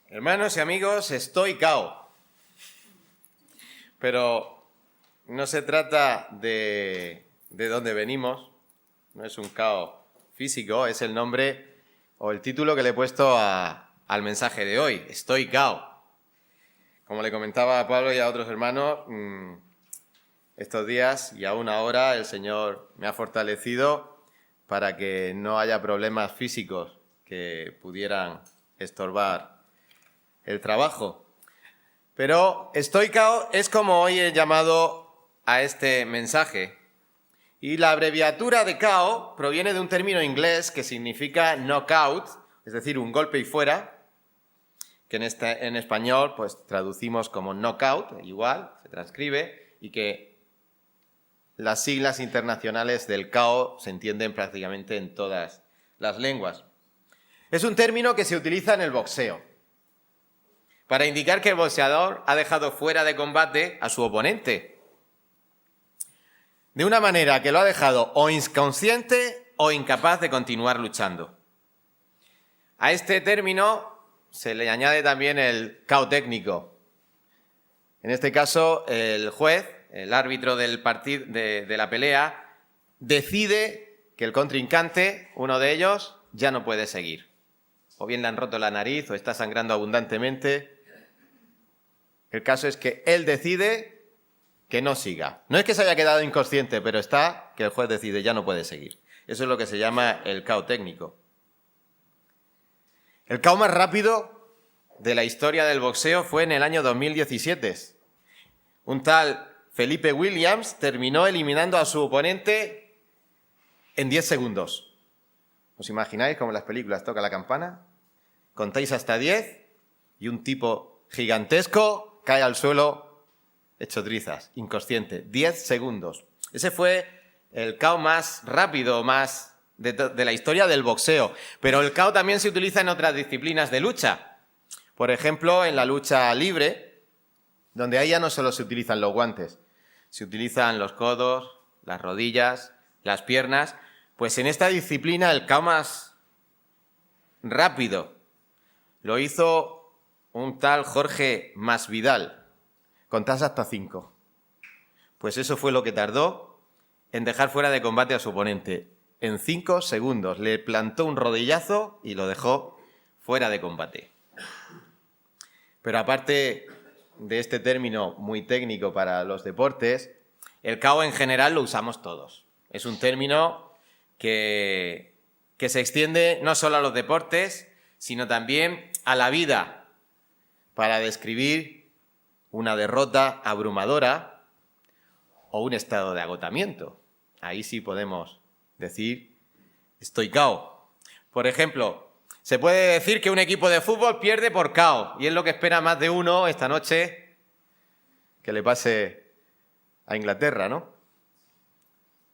Hermanos y amigos, estoy cao. Pero no se trata de dónde venimos, no es un cao físico, es el nombre o el título que le he puesto al mensaje de hoy, estoy cao. Como le comentaba a Pablo y a otros hermanos, estos días y aún ahora el Señor me ha fortalecido para que no haya problemas físicos que pudieran estorbar el trabajo. Pero estoy cao es como hoy he llamado a este mensaje. Y la abreviatura de KO proviene de un término inglés que significa knockout, es decir, un golpe y fuera, que en español pues traducimos como knockout, igual, se transcribe, y que las siglas internacionales del KO se entienden prácticamente en todas las lenguas. Es un término que se utiliza en el boxeo para indicar que el boxeador ha dejado fuera de combate a su oponente, de una manera que lo ha dejado o inconsciente o incapaz de continuar luchando. A este término se le añade también el KO técnico. En este caso, el juez, el árbitro del partido de la pelea, decide que el contrincante, uno de ellos, ya no puede seguir. O bien le han roto la nariz o está sangrando abundantemente. El caso es que él decide que no siga. No es que se haya quedado inconsciente, pero está que el juez decide ya no puede seguir. Eso es lo que se llama el KO técnico. El KO más rápido de la historia del boxeo fue en el año 2017. Un tal Felipe Williams terminó eliminando a su oponente en 10 segundos. ¿Os imagináis cómo en las películas toca la campana? Contáis hasta 10 y un tipo gigantesco cae al suelo hecho trizas, inconsciente. 10 segundos. Ese fue el KO más rápido, más de la historia del boxeo. Pero el KO también se utiliza en otras disciplinas de lucha. Por ejemplo, en la lucha libre, donde ahí ya no solo se utilizan los guantes, se utilizan los codos, las rodillas, las piernas. Pues en esta disciplina el KO más rápido lo hizo un tal Jorge Masvidal. Contás hasta 5. Pues eso fue lo que tardó en dejar fuera de combate a su oponente. En 5 segundos le plantó un rodillazo y lo dejó fuera de combate. Pero aparte de este término muy técnico para los deportes, el KO en general lo usamos todos. Es un término que se extiende no solo a los deportes, sino también a la vida, para describir una derrota abrumadora o un estado de agotamiento. Ahí sí podemos decir estoy KO. Por ejemplo, se puede decir que un equipo de fútbol pierde por KO, y es lo que espera más de uno esta noche que le pase a Inglaterra, ¿no?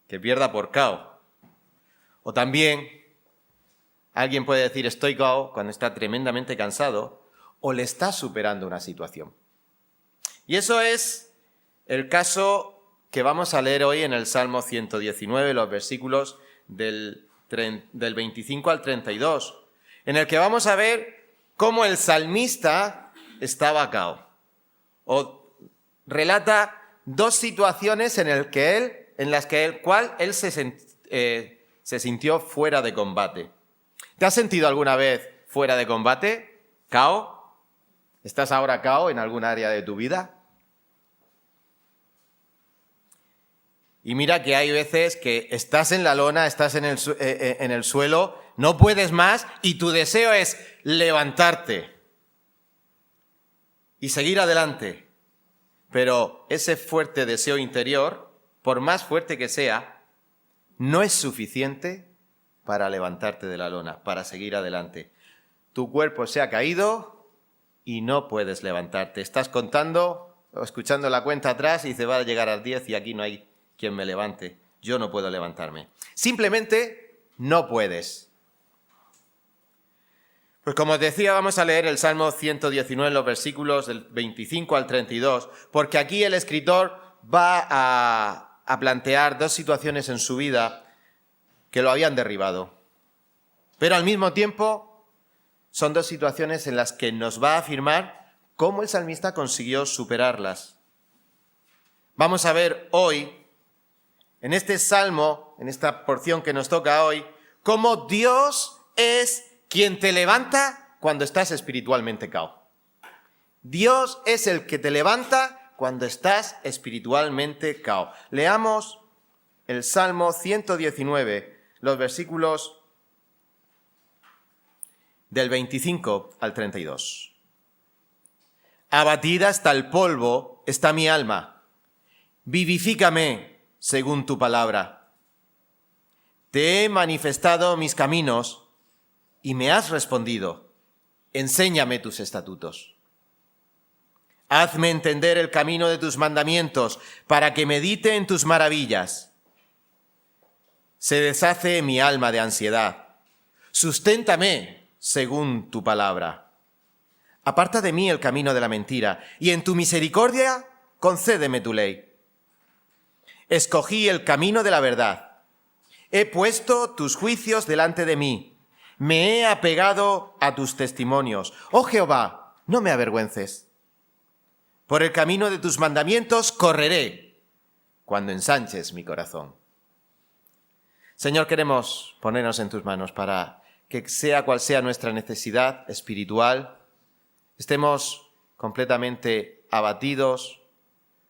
Que pierda por KO. O también alguien puede decir estoy KO cuando está tremendamente cansado o le está superando una situación. Y eso es el caso que vamos a leer hoy en el Salmo 119, los versículos del 25 al 32, en el que vamos a ver cómo el salmista estaba KO. O relata dos situaciones en las que él se sintió fuera de combate. ¿Te has sentido alguna vez fuera de combate? ¿KO? ¿Estás ahora KO en algún área de tu vida? Y mira que hay veces que estás en la lona, estás en el suelo, no puedes más y tu deseo es levantarte y seguir adelante. Pero ese fuerte deseo interior, por más fuerte que sea, no es suficiente para levantarte de la lona, para seguir adelante. Tu cuerpo se ha caído y no puedes levantarte. Estás contando o escuchando la cuenta atrás y se va a llegar a 10 y aquí no hay quien me levante. Yo no puedo levantarme. Simplemente no puedes. Pues como os decía, vamos a leer el Salmo 119, los versículos del 25 al 32, porque aquí el escritor va a plantear dos situaciones en su vida que lo habían derribado. Pero al mismo tiempo son dos situaciones en las que nos va a afirmar cómo el salmista consiguió superarlas. Vamos a ver hoy, en este salmo, en esta porción que nos toca hoy, cómo Dios es quien te levanta cuando estás espiritualmente cao. Dios es el que te levanta cuando estás espiritualmente cao. Leamos el Salmo 119, los versículos del 25 al 32. Abatida hasta el polvo está mi alma. Vivifícame según tu palabra. Te he manifestado mis caminos y me has respondido. Enséñame tus estatutos. Hazme entender el camino de tus mandamientos para que medite en tus maravillas. Se deshace mi alma de ansiedad. Susténtame según tu palabra. Aparta de mí el camino de la mentira y en tu misericordia concédeme tu ley. Escogí el camino de la verdad. He puesto tus juicios delante de mí. Me he apegado a tus testimonios. Oh Jehová, no me avergüences. Por el camino de tus mandamientos correré cuando ensanches mi corazón. Señor, queremos ponernos en tus manos para que sea cual sea nuestra necesidad espiritual, estemos completamente abatidos,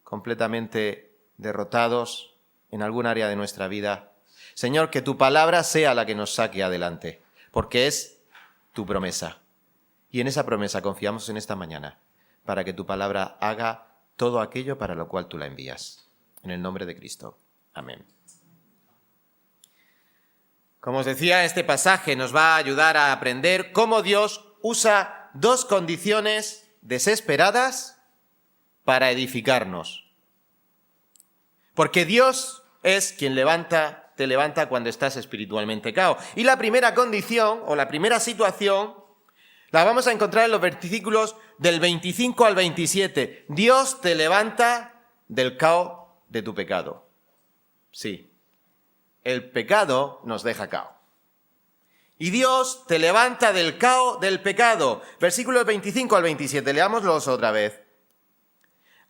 completamente derrotados en algún área de nuestra vida. Señor, que tu palabra sea la que nos saque adelante, porque es tu promesa. Y en esa promesa confiamos en esta mañana, para que tu palabra haga todo aquello para lo cual tú la envías. En el nombre de Cristo. Amén. Como os decía, este pasaje nos va a ayudar a aprender cómo Dios usa dos condiciones desesperadas para edificarnos. Porque Dios es quien te levanta cuando estás espiritualmente cao. Y la primera condición, o la primera situación, la vamos a encontrar en los versículos del 25 al 27. Dios te levanta del caos de tu pecado. Sí, el pecado nos deja cao. Y Dios te levanta del caos del pecado. Versículos 25 al 27, leámoslos otra vez.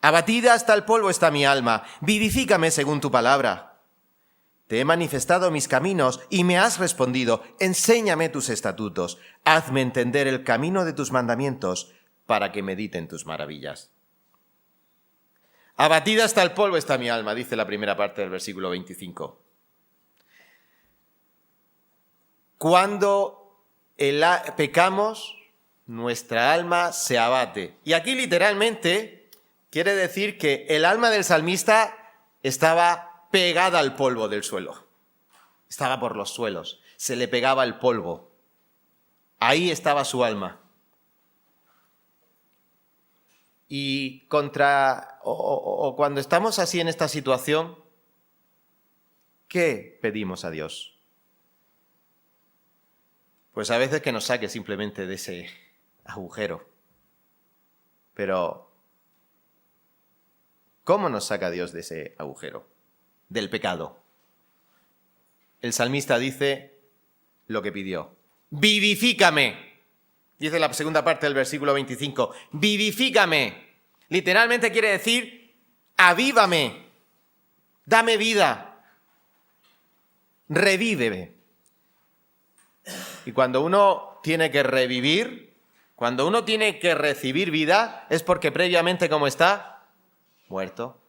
Abatida hasta el polvo está mi alma, vivifícame según tu palabra. Te he manifestado mis caminos y me has respondido, enséñame tus estatutos, hazme entender el camino de tus mandamientos para que medite en tus maravillas. Abatida hasta el polvo está mi alma, dice la primera parte del versículo 25. Cuando pecamos, nuestra alma se abate. Y aquí literalmente quiere decir que el alma del salmista estaba pegada al polvo del suelo. Estaba por los suelos, se le pegaba el polvo. Ahí estaba su alma. Y cuando estamos así en esta situación, ¿qué pedimos a Dios? Pues a veces que nos saque simplemente de ese agujero. Pero, ¿cómo nos saca Dios de ese agujero? Del pecado. El salmista dice lo que pidió. Vivifícame. Dice la segunda parte del versículo 25. Vivifícame. Literalmente quiere decir avívame. Dame vida. Revíveme. Y cuando uno tiene que revivir, cuando uno tiene que recibir vida, es porque previamente, ¿cómo está? Muerto.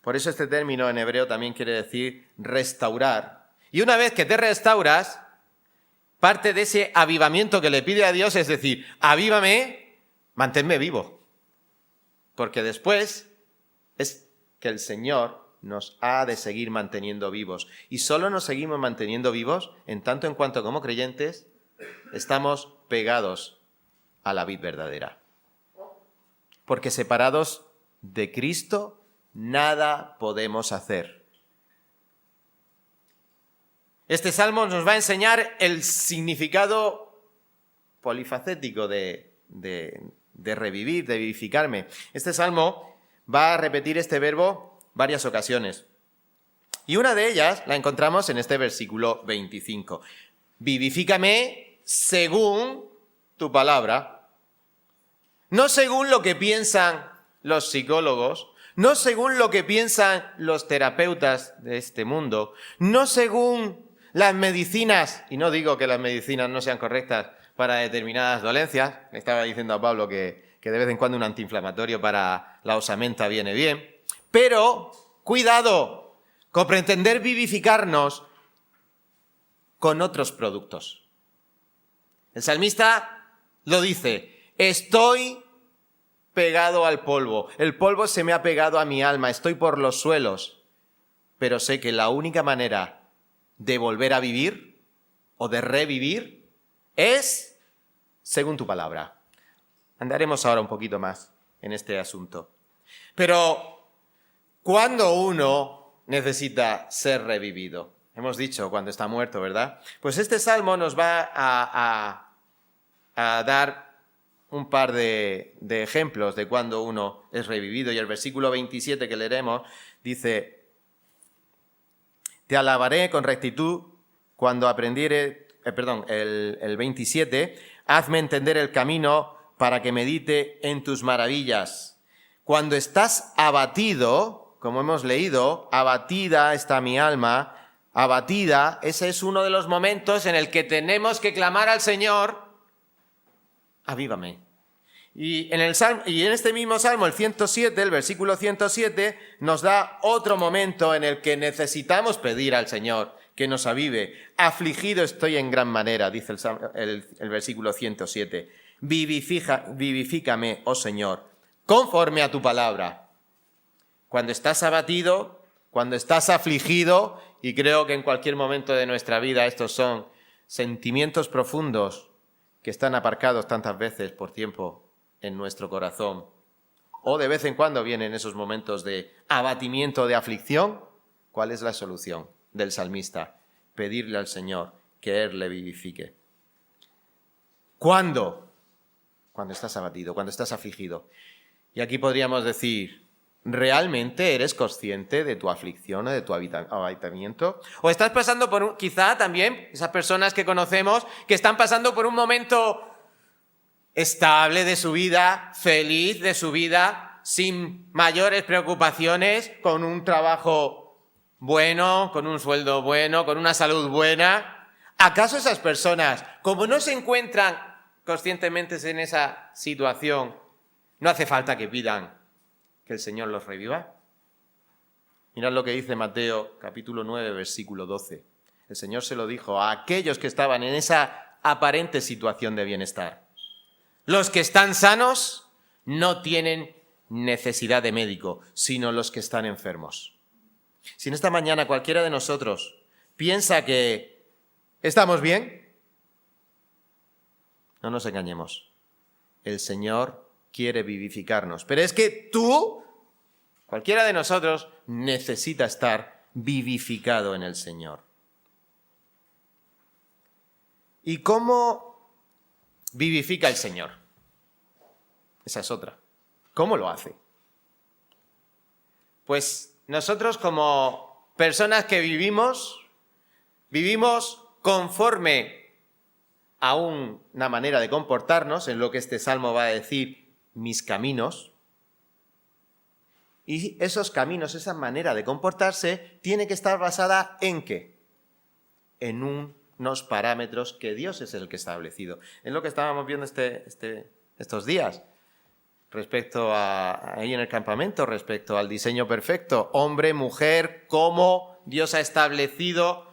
Por eso este término en hebreo también quiere decir restaurar. Y una vez que te restauras, parte de ese avivamiento que le pide a Dios es decir, avívame, manténme vivo. Porque después es que el Señor nos ha de seguir manteniendo vivos. Y solo nos seguimos manteniendo vivos en tanto en cuanto como creyentes estamos pegados a la vid verdadera. Porque separados de Cristo, nada podemos hacer. Este salmo nos va a enseñar el significado polifacético de revivir, de vivificarme. Este salmo va a repetir este verbo varias ocasiones. Y una de ellas la encontramos en este versículo 25. vivifícame según tu palabra. No según lo que piensan los psicólogos, no según lo que piensan los terapeutas de este mundo, no según las medicinas, y no digo que las medicinas no sean correctas para determinadas dolencias, le estaba diciendo a Pablo que de vez en cuando un antiinflamatorio para la osamenta viene bien, pero cuidado con pretender vivificarnos con otros productos. El salmista lo dice, estoy pegado al polvo, el polvo se me ha pegado a mi alma, estoy por los suelos, pero sé que la única manera de volver a vivir o de revivir es según tu palabra. Andaremos ahora un poquito más en este asunto. Pero, ¿cuándo uno necesita ser revivido? Hemos dicho cuando está muerto, ¿verdad? Pues este salmo nos va a dar un par de ejemplos de cuando uno es revivido. Y el versículo 27 que leeremos dice, te alabaré con rectitud cuando aprendiere, el 27, hazme entender el camino para que medite en tus maravillas. Cuando estás abatido, como hemos leído, abatida está mi alma, abatida, ese es uno de los momentos en el que tenemos que clamar al Señor, avívame. Y en este mismo Salmo, el 107, el versículo 107, nos da otro momento en el que necesitamos pedir al Señor que nos avive. Afligido estoy en gran manera, dice el versículo 107. Vivifícame, oh Señor, conforme a tu palabra. Cuando estás abatido, cuando estás afligido, y creo que en cualquier momento de nuestra vida estos son sentimientos profundos que están aparcados tantas veces por tiempo en nuestro corazón, o de vez en cuando vienen esos momentos de abatimiento, de aflicción, ¿cuál es la solución del salmista? Pedirle al Señor que Él le vivifique. ¿Cuándo? Cuando estás abatido, cuando estás afligido. Y aquí podríamos decir, ¿realmente eres consciente de tu aflicción o de tu abatimiento? ¿O estás pasando por quizá también, esas personas que conocemos, que están pasando por un momento estable de su vida, feliz de su vida, sin mayores preocupaciones, con un trabajo bueno, con un sueldo bueno, con una salud buena? ¿Acaso esas personas, como no se encuentran conscientemente en esa situación, no hace falta que pidan que el Señor los reviva? Mirad lo que dice Mateo capítulo 9, versículo 12. El Señor se lo dijo a aquellos que estaban en esa aparente situación de bienestar. Los que están sanos no tienen necesidad de médico, sino los que están enfermos. Si en esta mañana cualquiera de nosotros piensa que estamos bien, no nos engañemos. El Señor quiere vivificarnos. Pero es que cualquiera de nosotros, necesita estar vivificado en el Señor. ¿Y cómo vivifica el Señor? Esa es otra. ¿Cómo lo hace? Pues nosotros como personas que vivimos conforme a una manera de comportarnos, en lo que este salmo va a decir, mis caminos. Y esos caminos, esa manera de comportarse, tiene que estar basada ¿en qué? En unos parámetros que Dios es el que ha establecido. Es lo que estábamos viendo estos días, respecto ahí en el campamento, respecto al diseño perfecto, hombre, mujer, cómo Dios ha establecido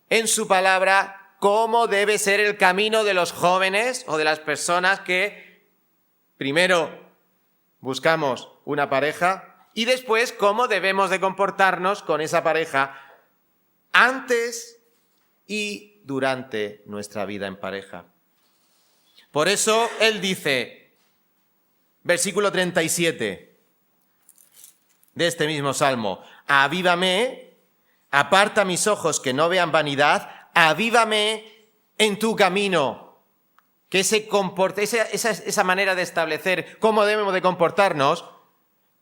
en su palabra cómo debe ser el camino de los jóvenes o de las personas que primero buscamos una pareja y después cómo debemos de comportarnos con esa pareja antes y durante nuestra vida en pareja. Por eso él dice, versículo 37 de este mismo salmo, avívame, aparta mis ojos que no vean vanidad, avívame en tu camino. Que esa manera de establecer cómo debemos de comportarnos,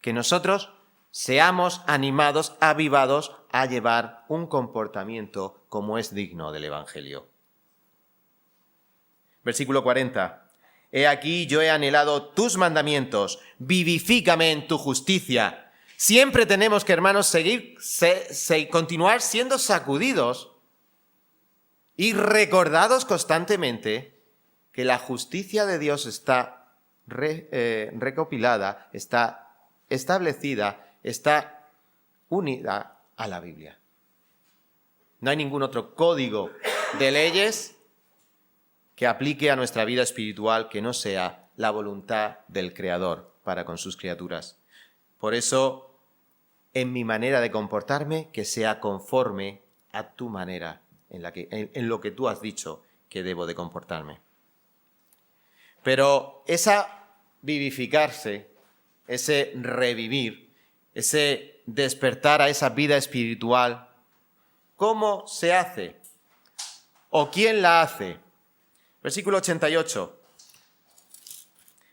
que nosotros seamos animados, avivados a llevar un comportamiento como es digno del Evangelio. Versículo 40. He aquí yo he anhelado tus mandamientos, vivifícame en tu justicia. Siempre tenemos que, hermanos, continuar siendo sacudidos y recordados constantemente que la justicia de Dios está recopilada, está establecida, está unida a la Biblia. No hay ningún otro código de leyes que aplique a nuestra vida espiritual que no sea la voluntad del Creador para con sus criaturas. Por eso, en mi manera de comportarme, que sea conforme a tu manera, en lo que tú has dicho que debo de comportarme. Pero esa vivificarse, ese revivir, ese despertar a esa vida espiritual, ¿cómo se hace? ¿O quién la hace? Versículo 88.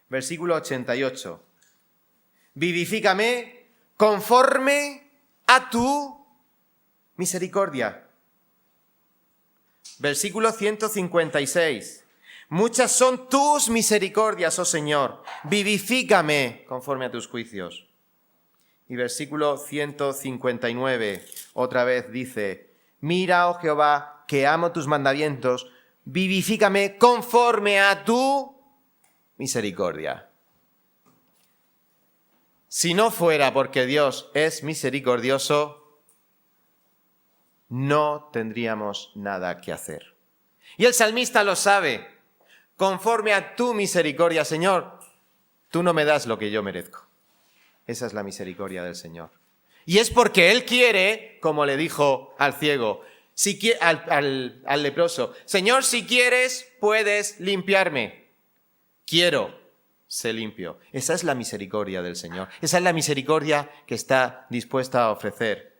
Versículo 88. Vivifícame conforme a tu misericordia. Versículo 156. Muchas son tus misericordias, oh Señor. Vivifícame conforme a tus juicios. Y versículo 159, otra vez dice, mira, oh Jehová, que amo tus mandamientos, vivifícame conforme a tu misericordia. Si no fuera porque Dios es misericordioso, no tendríamos nada que hacer. Y el salmista lo sabe. Conforme a tu misericordia, Señor, tú no me das lo que yo merezco. Esa es la misericordia del Señor. Y es porque Él quiere, como le dijo al ciego, al leproso, Señor, si quieres, puedes limpiarme. Quiero, sé limpio. Esa es la misericordia del Señor. Esa es la misericordia que está dispuesta a ofrecer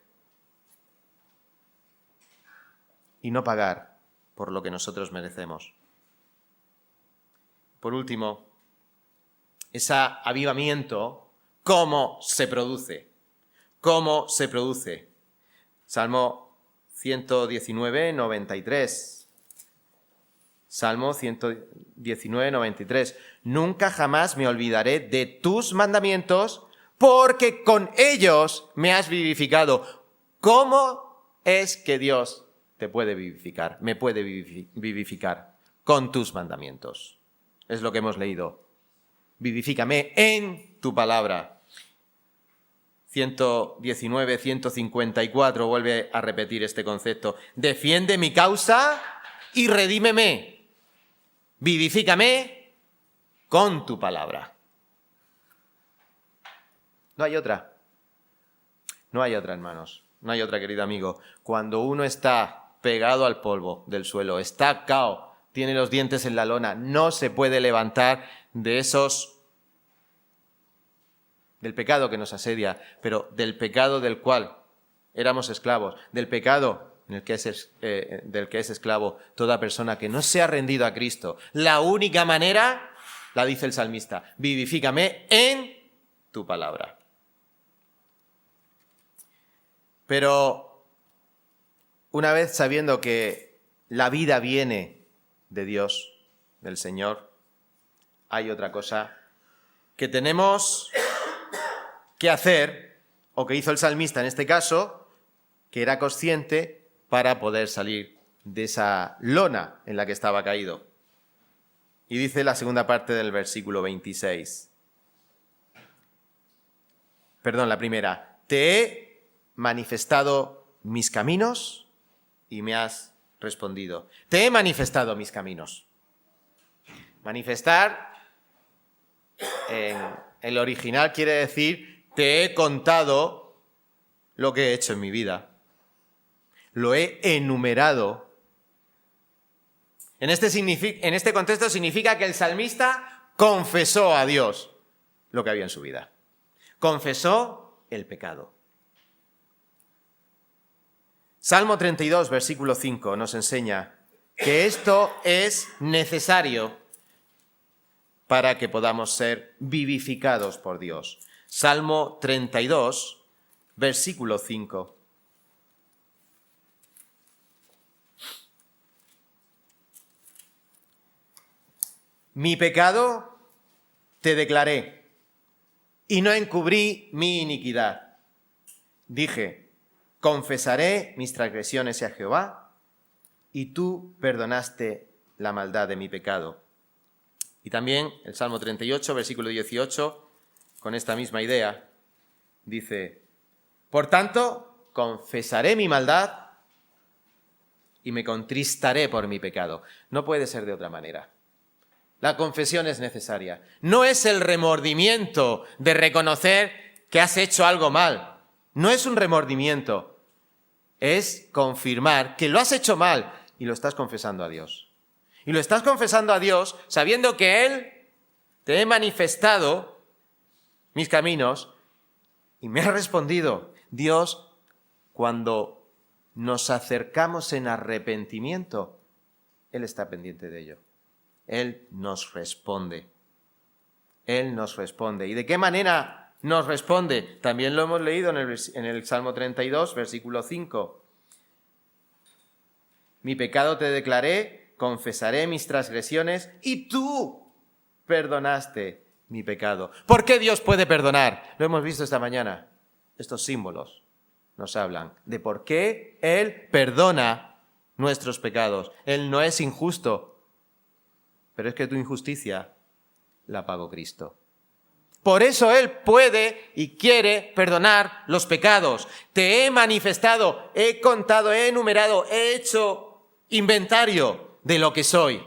y no pagar por lo que nosotros merecemos. Por último, ese avivamiento, ¿cómo se produce? ¿Cómo se produce? Salmo 119, 93. Salmo 119, 93. Nunca jamás me olvidaré de tus mandamientos, porque con ellos me has vivificado. ¿Cómo es que Dios te puede vivificar? Me puede vivificar con tus mandamientos. Es lo que hemos leído. Vivifícame en tu palabra. 119, 154 vuelve a repetir este concepto. Defiende mi causa y redímeme. Vivifícame con tu palabra. No hay otra. No hay otra, hermanos. No hay otra, querido amigo. Cuando uno está pegado al polvo del suelo, está cao, tiene los dientes en la lona, no se puede levantar del pecado que nos asedia, pero del pecado del cual éramos esclavos, del pecado del que es esclavo toda persona que no se ha rendido a Cristo. La única manera, la dice el salmista, vivifícame en tu palabra. Pero una vez sabiendo que la vida viene de Dios, del Señor, hay otra cosa que tenemos que hacer, o que hizo el salmista en este caso, que era consciente para poder salir de esa lona en la que estaba caído. Y dice la segunda parte del versículo 26. Perdón, la primera. Te he manifestado mis caminos y me has respondido. Te he manifestado mis caminos. Manifestar en el original quiere decir te he contado lo que he hecho en mi vida. Lo he enumerado. En este contexto significa que el salmista confesó a Dios lo que había en su vida. Confesó el pecado. Salmo 32, versículo 5, nos enseña que esto es necesario para que podamos ser vivificados por Dios. Salmo 32, versículo 5. mi pecado te declaré y no encubrí mi iniquidad. Dije, confesaré mis transgresiones a Jehová y tú perdonaste la maldad de mi pecado. Y también el Salmo 38, versículo 18, con esta misma idea, dice, por tanto, confesaré mi maldad y me contristaré por mi pecado. No puede ser de otra manera. La confesión es necesaria. No es el remordimiento de reconocer que has hecho algo mal. No es un remordimiento. Es confirmar que lo has hecho mal y lo estás confesando a Dios. Y lo estás confesando a Dios sabiendo que Él te he manifestado mis caminos y me ha respondido. Dios, cuando nos acercamos en arrepentimiento, Él está pendiente de ello. Él nos responde. Él nos responde. ¿Y de qué manera nos responde? También lo hemos leído en el Salmo 32, versículo 5. Mi pecado te declaré, confesaré mis transgresiones y tú perdonaste mi pecado. ¿Por qué Dios puede perdonar? Lo hemos visto esta mañana. Estos símbolos nos hablan de por qué Él perdona nuestros pecados. Él no es injusto. Pero es que tu injusticia la pagó Cristo. Por eso Él puede y quiere perdonar los pecados. Te he manifestado, he contado, he enumerado, he hecho inventario de lo que soy.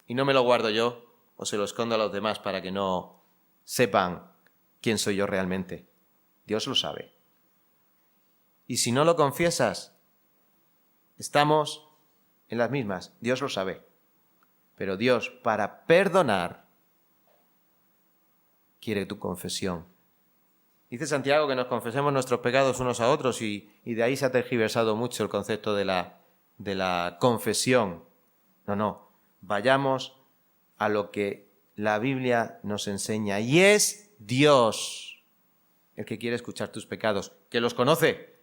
Y no me lo guardo yo o se lo escondo a los demás para que no sepan quién soy yo realmente. Dios lo sabe. Y si no lo confiesas, estamos en las mismas. Dios lo sabe. Pero Dios, para perdonar, quiere tu confesión. Dice Santiago que nos confesemos nuestros pecados unos a otros y de ahí se ha tergiversado mucho el concepto de la confesión. No. Vayamos a lo que la Biblia nos enseña. Y es Dios el que quiere escuchar tus pecados, que los conoce.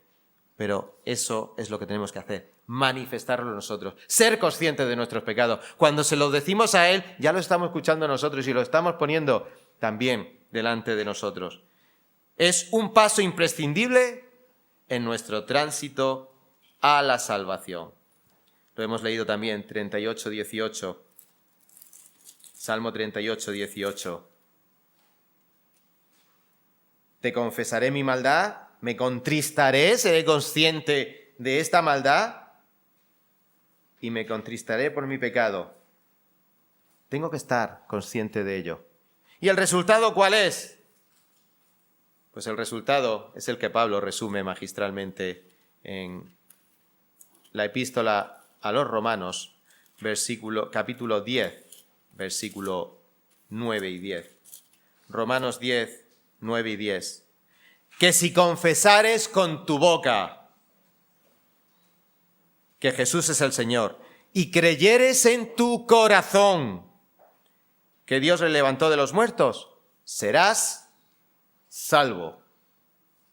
Pero eso es lo que tenemos que hacer, manifestarlo nosotros, ser conscientes de nuestros pecados. Cuando se lo decimos a Él, ya lo estamos escuchando nosotros y lo estamos poniendo también delante de nosotros. Es un paso imprescindible en nuestro tránsito a la salvación. Lo hemos leído también, 38:18, Salmo 38:18. Te confesaré mi maldad, me contristaré, seré consciente de esta maldad y me contristaré por mi pecado. Tengo que estar consciente de ello. ¿Y el resultado cuál es? Pues el resultado es el que Pablo resume magistralmente en la epístola a los Romanos, capítulo 10, versículo 9 y 10. Romanos 10, 9 y 10. Que si confesares con tu boca que Jesús es el Señor y creyeres en tu corazón que Dios le levantó de los muertos, serás salvo.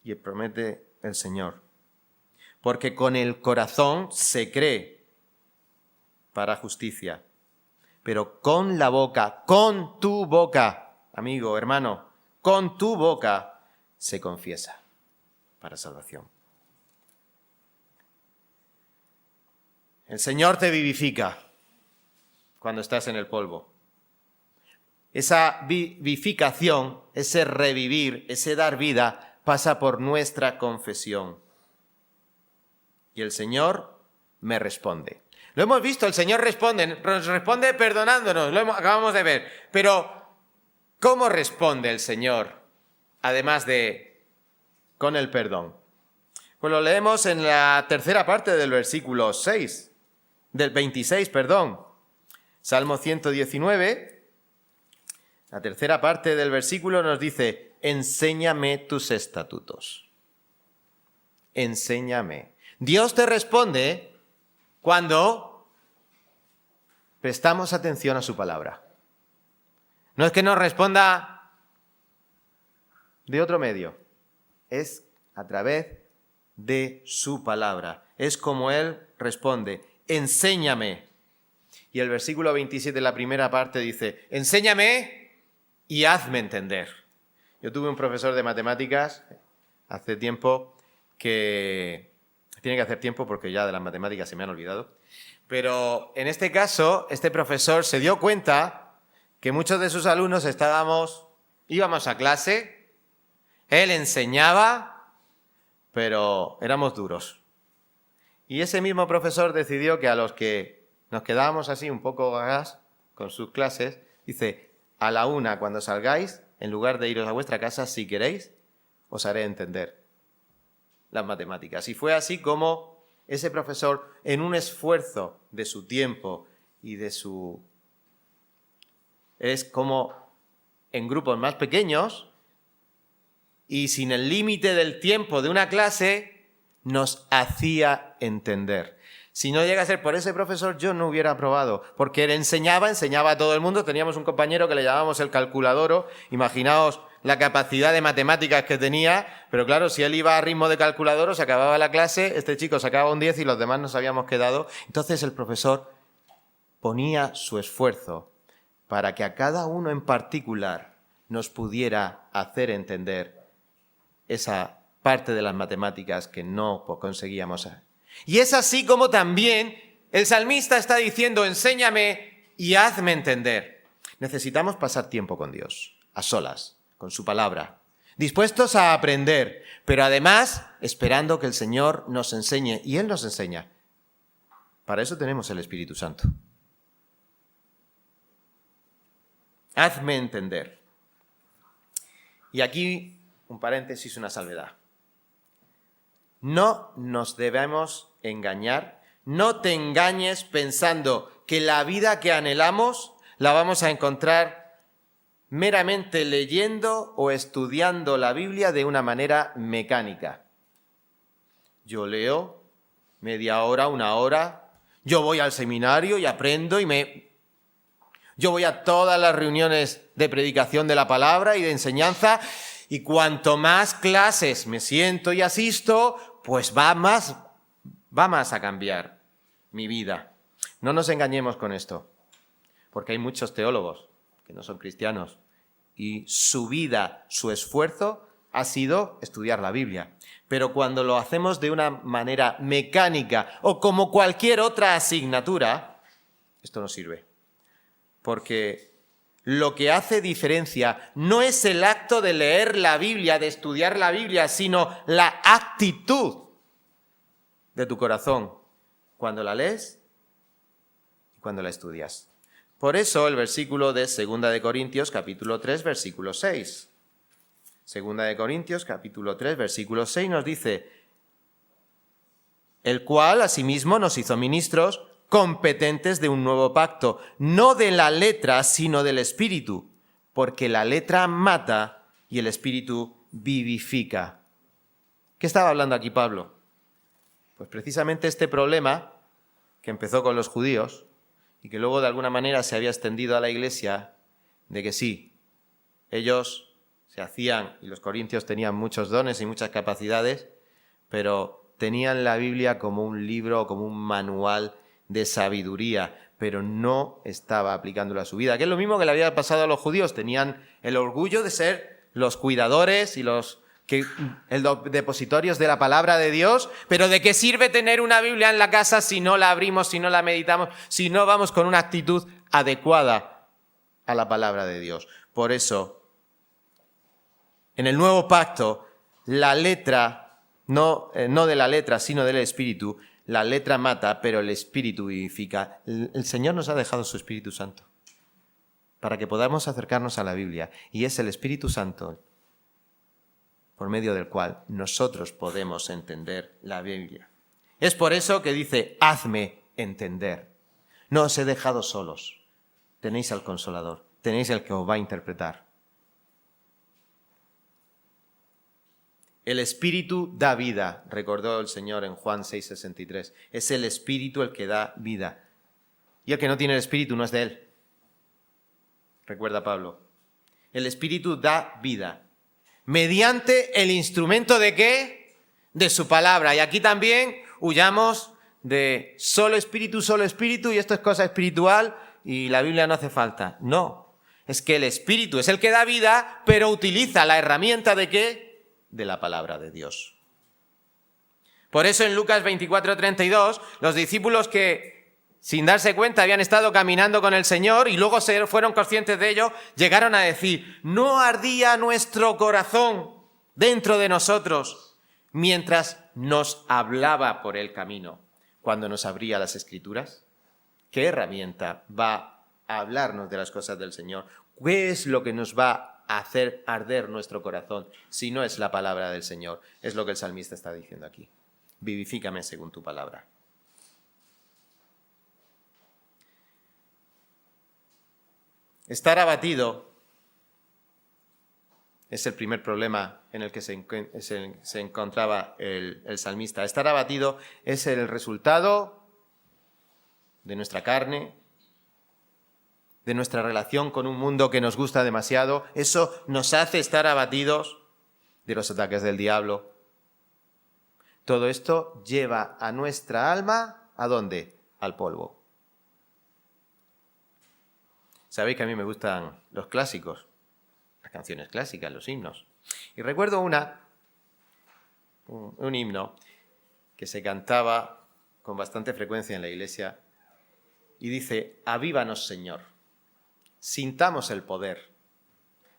Y promete el Señor. Porque con el corazón se cree para justicia, pero con la boca, con tu boca, amigo, hermano, con tu boca se confiesa para salvación. El Señor te vivifica cuando estás en el polvo. Esa vivificación, ese revivir, ese dar vida, pasa por nuestra confesión. Y el Señor me responde. Lo hemos visto, el Señor nos responde perdonándonos, acabamos de ver. Pero, ¿cómo responde el Señor? Además de con el perdón. Pues lo leemos en la tercera parte del versículo 6, del 26, perdón. Salmo 119, la tercera parte del versículo nos dice, enséñame tus estatutos. Enséñame. Dios te responde cuando prestamos atención a su palabra. No es que nos responda de otro medio, es a través de su palabra. Es como Él responde, enséñame. Y el versículo 27, la primera parte, dice, enséñame y hazme entender. Yo tuve un profesor de matemáticas hace tiempo que... Tiene que hacer tiempo porque ya de las matemáticas se me han olvidado. Pero en este caso, este profesor se dio cuenta que muchos de sus alumnos íbamos a clase, él enseñaba, pero éramos duros. Y ese mismo profesor decidió que a los que nos quedábamos así un poco gagás con sus clases, dice, a la 1 cuando salgáis, en lugar de iros a vuestra casa, si queréis, os haré entender las matemáticas. Y fue así como ese profesor, en un esfuerzo de su tiempo y es como en grupos más pequeños y sin el límite del tiempo de una clase, nos hacía entender. Si no llega a ser por ese profesor, yo no hubiera aprobado, porque él enseñaba a todo el mundo. Teníamos un compañero que le llamábamos el calculadoro. Imaginaos la capacidad de matemáticas que tenía, pero claro, si él iba a ritmo de calculador, se acababa la clase, este chico sacaba un 10 y los demás nos habíamos quedado. Entonces el profesor ponía su esfuerzo para que a cada uno en particular nos pudiera hacer entender esa parte de las matemáticas que no conseguíamos. Y es así como también el salmista está diciendo, enséñame y hazme entender. Necesitamos pasar tiempo con Dios, a solas, con su palabra, dispuestos a aprender, pero además esperando que el Señor nos enseñe, y Él nos enseña. Para eso tenemos el Espíritu Santo. Hazme entender. Y aquí, un paréntesis, una salvedad. No nos debemos engañar, no te engañes pensando que la vida que anhelamos la vamos a encontrar meramente leyendo o estudiando la Biblia de una manera mecánica. Yo leo media hora, 1 hora, yo voy al seminario y aprendo yo voy a todas las reuniones de predicación de la palabra y de enseñanza, y cuanto más clases me siento y asisto, pues va más a cambiar mi vida. No nos engañemos con esto, porque hay muchos teólogos que no son cristianos y su vida, su esfuerzo ha sido estudiar la Biblia. Pero cuando lo hacemos de una manera mecánica o como cualquier otra asignatura, esto no sirve. Porque lo que hace diferencia no es el acto de leer la Biblia, de estudiar la Biblia, sino la actitud de tu corazón cuando la lees y cuando la estudias. Por eso el versículo de 2 de Corintios, capítulo 3, versículo 6. 2 de Corintios, capítulo 3, versículo 6 nos dice, el cual asimismo nos hizo ministros competentes de un nuevo pacto, no de la letra, sino del Espíritu, porque la letra mata y el Espíritu vivifica. ¿Qué estaba hablando aquí Pablo? Pues precisamente este problema que empezó con los judíos y que luego de alguna manera se había extendido a la iglesia, de que sí, ellos se hacían, y los corintios tenían muchos dones y muchas capacidades, pero tenían la Biblia como un libro, como un manual de sabiduría, pero no estaba aplicándola a su vida, que es lo mismo que le había pasado a los judíos. Tenían el orgullo de ser los cuidadores y los depositorios de la palabra de Dios, pero ¿de qué sirve tener una Biblia en la casa si no la abrimos, si no la meditamos, si no vamos con una actitud adecuada a la palabra de Dios? Por eso, en el nuevo pacto, la letra, no de la letra, sino del Espíritu, la letra mata, pero el Espíritu vivifica. El Señor nos ha dejado su Espíritu Santo para que podamos acercarnos a la Biblia, y es el Espíritu Santo por medio del cual nosotros podemos entender la Biblia. Es por eso que dice, hazme entender. No os he dejado solos. Tenéis al Consolador, tenéis el que os va a interpretar. El Espíritu da vida, recordó el Señor en Juan 6:63. Es el Espíritu el que da vida. Y el que no tiene el Espíritu no es de Él. Recuerda Pablo. El Espíritu da vida. ¿Mediante el instrumento de qué? De su palabra. Y aquí también huyamos de solo espíritu y esto es cosa espiritual y la Biblia no hace falta. No, es que el espíritu es el que da vida, pero utiliza la herramienta ¿de qué? De la palabra de Dios. Por eso en Lucas 24:32, los discípulos que sin darse cuenta habían estado caminando con el Señor y luego fueron conscientes de ello, llegaron a decir: ¿no ardía nuestro corazón dentro de nosotros mientras nos hablaba por el camino, cuando nos abría las Escrituras? ¿Qué herramienta va a hablarnos de las cosas del Señor? ¿Qué es lo que nos va a hacer arder nuestro corazón si no es la palabra del Señor? Es lo que el salmista está diciendo aquí. Vivifícame según tu palabra. Estar abatido es el primer problema en el que se encontraba el salmista. Estar abatido es el resultado de nuestra carne, de nuestra relación con un mundo que nos gusta demasiado. Eso nos hace estar abatidos de los ataques del diablo. Todo esto lleva a nuestra alma, ¿a dónde? Al polvo. Sabéis que a mí me gustan los clásicos, las canciones clásicas, los himnos. Y recuerdo un himno que se cantaba con bastante frecuencia en la iglesia y dice: avívanos, Señor, sintamos el poder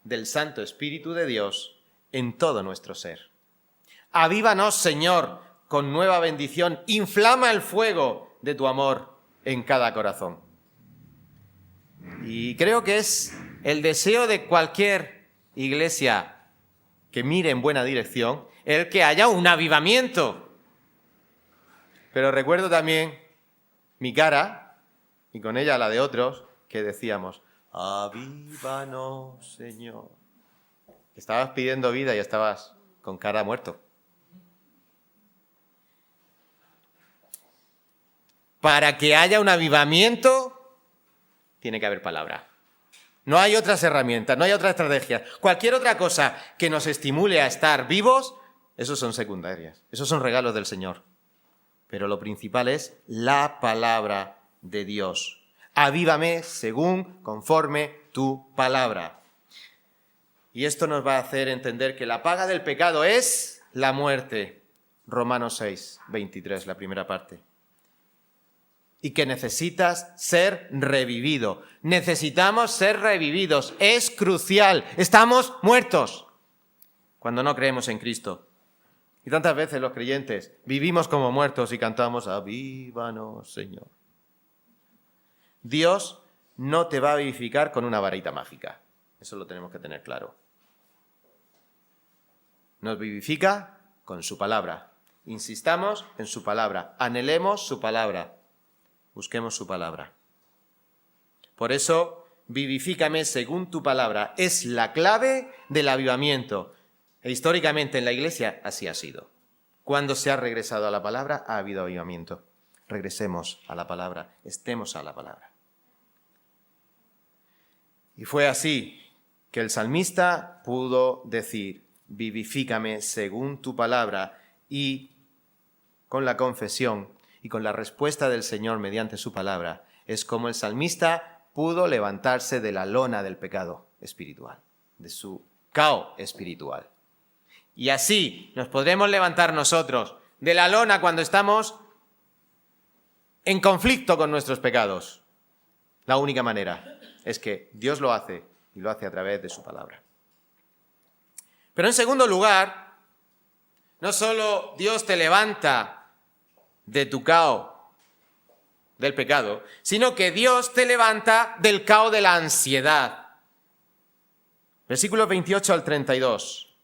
del Santo Espíritu de Dios en todo nuestro ser. Avívanos, Señor, con nueva bendición, inflama el fuego de tu amor en cada corazón. Y creo que es el deseo de cualquier iglesia que mire en buena dirección, el que haya un avivamiento. Pero recuerdo también mi cara, y con ella la de otros, que decíamos: avívanos, Señor. Estabas pidiendo vida y estabas con cara muerto. Para que haya un avivamiento, tiene que haber palabra. No hay otras herramientas, no hay otra estrategia. Cualquier otra cosa que nos estimule a estar vivos, esos son secundarias, esos son regalos del Señor. Pero lo principal es la palabra de Dios. Avívame conforme tu palabra. Y esto nos va a hacer entender que la paga del pecado es la muerte. Romanos 6:23, la primera parte. Y que necesitas ser revivido. Necesitamos ser revividos. Es crucial. Estamos muertos cuando no creemos en Cristo. Y tantas veces los creyentes vivimos como muertos y cantamos: avívanos, Señor. Dios no te va a vivificar con una varita mágica. Eso lo tenemos que tener claro. Nos vivifica con su palabra. Insistamos en su palabra. Anhelemos su palabra. Busquemos su palabra. Por eso, vivifícame según tu palabra. Es la clave del avivamiento. E históricamente en la Iglesia así ha sido. Cuando se ha regresado a la palabra, ha habido avivamiento. Regresemos a la palabra, estemos a la palabra. Y fue así que el salmista pudo decir: vivifícame según tu palabra, y con la confesión y con la respuesta del Señor mediante su palabra, es como el salmista pudo levantarse de la lona del pecado espiritual, de su caos espiritual. Y así nos podremos levantar nosotros de la lona cuando estamos en conflicto con nuestros pecados. La única manera es que Dios lo hace, y lo hace a través de su palabra. Pero en segundo lugar, no solo Dios te levanta de tu caos del pecado, sino que Dios te levanta del caos de la ansiedad. Versículos 28 al 32.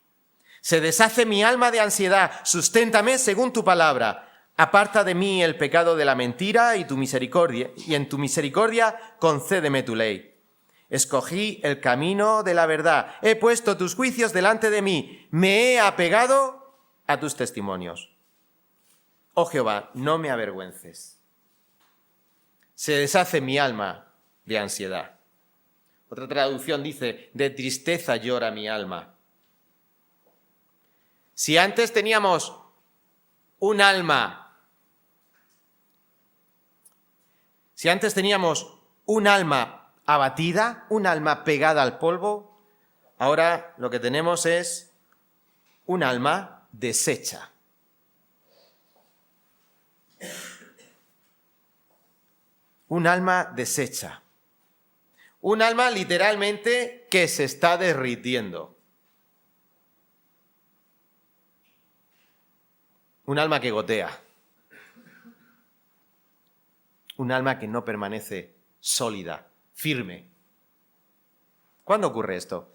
Se deshace mi alma de ansiedad, susténtame según tu palabra. Aparta de mí el pecado de la mentira y en tu misericordia concédeme tu ley. Escogí el camino de la verdad, he puesto tus juicios delante de mí, me he apegado a tus testimonios. Oh Jehová, no me avergüences. Se deshace mi alma de ansiedad. Otra traducción dice: de tristeza llora mi alma. Si antes teníamos un alma Si antes teníamos un alma abatida, un alma pegada al polvo, ahora lo que tenemos es un alma deshecha. Un alma deshecha. Un alma literalmente que se está derritiendo. Un alma que gotea. Un alma que no permanece sólida, firme. ¿Cuándo ocurre esto?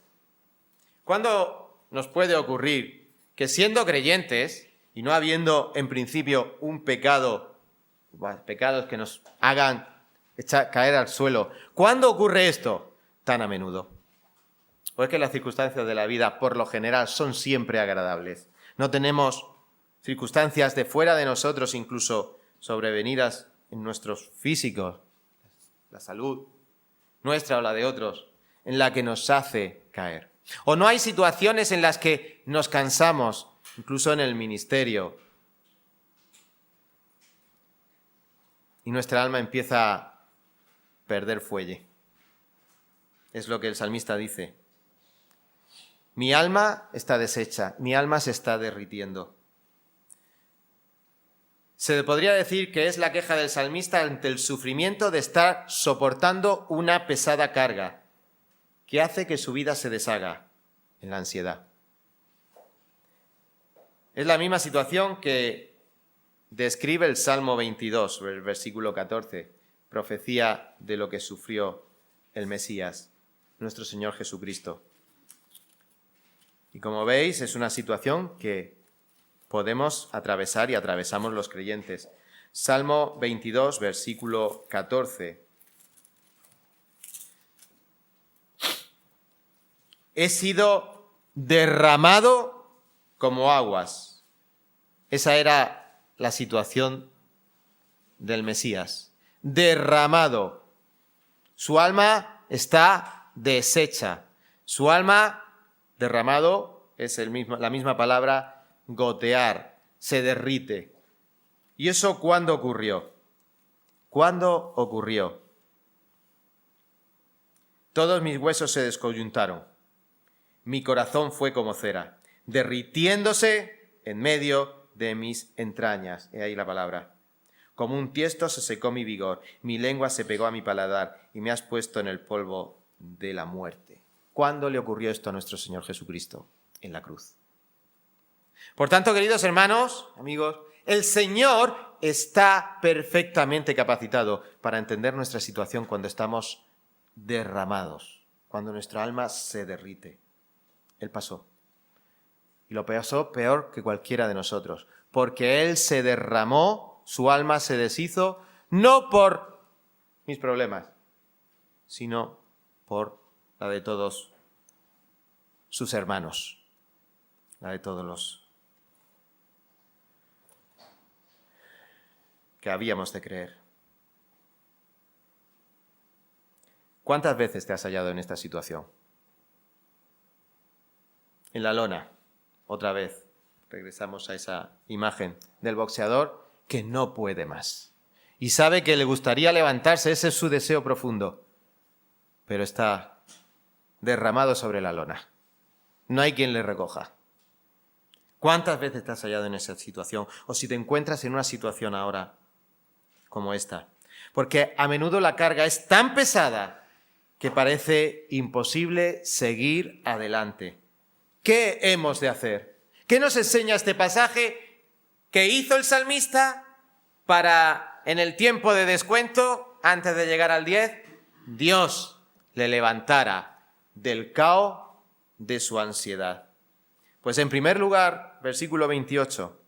¿Cuándo nos puede ocurrir que siendo creyentes y no habiendo en principio un pecado, pecados que nos hagan caer al suelo, ¿cuándo ocurre esto tan a menudo? Pues que las circunstancias de la vida por lo general son siempre agradables. No tenemos circunstancias de fuera de nosotros, incluso sobrevenidas en nuestros físicos, la salud nuestra o la de otros, en la que nos hace caer. O no hay situaciones en las que nos cansamos, incluso en el ministerio, y nuestra alma empieza a perder fuelle. Es lo que el salmista dice. Mi alma está deshecha, mi alma se está derritiendo. Se podría decir que es la queja del salmista ante el sufrimiento de estar soportando una pesada carga que hace que su vida se deshaga en la ansiedad. Es la misma situación que describe el Salmo 22, el versículo 14, profecía de lo que sufrió el Mesías, nuestro Señor Jesucristo. Y como veis, es una situación que podemos atravesar y atravesamos los creyentes. Salmo 22, versículo 14. He sido derramado como aguas. Esa era la situación del Mesías. Derramado. Su alma está deshecha. Su alma, derramado, es la misma palabra, gotear, se derrite. ¿Y eso cuándo ocurrió? ¿Cuándo ocurrió? Todos mis huesos se descoyuntaron. Mi corazón fue como cera, derritiéndose en medio de mis entrañas. He ahí la palabra. Como un tiesto se secó mi vigor, mi lengua se pegó a mi paladar y me has puesto en el polvo de la muerte. ¿Cuándo le ocurrió esto a nuestro Señor Jesucristo? En la cruz. Por tanto, queridos hermanos, amigos, el Señor está perfectamente capacitado para entender nuestra situación cuando estamos derramados, cuando nuestra alma se derrite. Él pasó. Y lo pasó peor que cualquiera de nosotros, porque Él se derramó, su alma se deshizo, no por mis problemas, sino por la de todos sus hermanos, la de todos los que habíamos de creer. ¿Cuántas veces te has hallado en esta situación? En la lona, otra vez, regresamos a esa imagen del boxeador que no puede más. Y sabe que le gustaría levantarse, ese es su deseo profundo, pero está derramado sobre la lona. No hay quien le recoja. ¿Cuántas veces te has hallado en esa situación? O si te encuentras en una situación ahora como esta. Porque a menudo la carga es tan pesada que parece imposible seguir adelante. ¿Qué hemos de hacer? ¿Qué nos enseña este pasaje que hizo el salmista para, en el tiempo de descuento, antes de llegar al 10, Dios le levantara del caos de su ansiedad? Pues en primer lugar, versículo 28,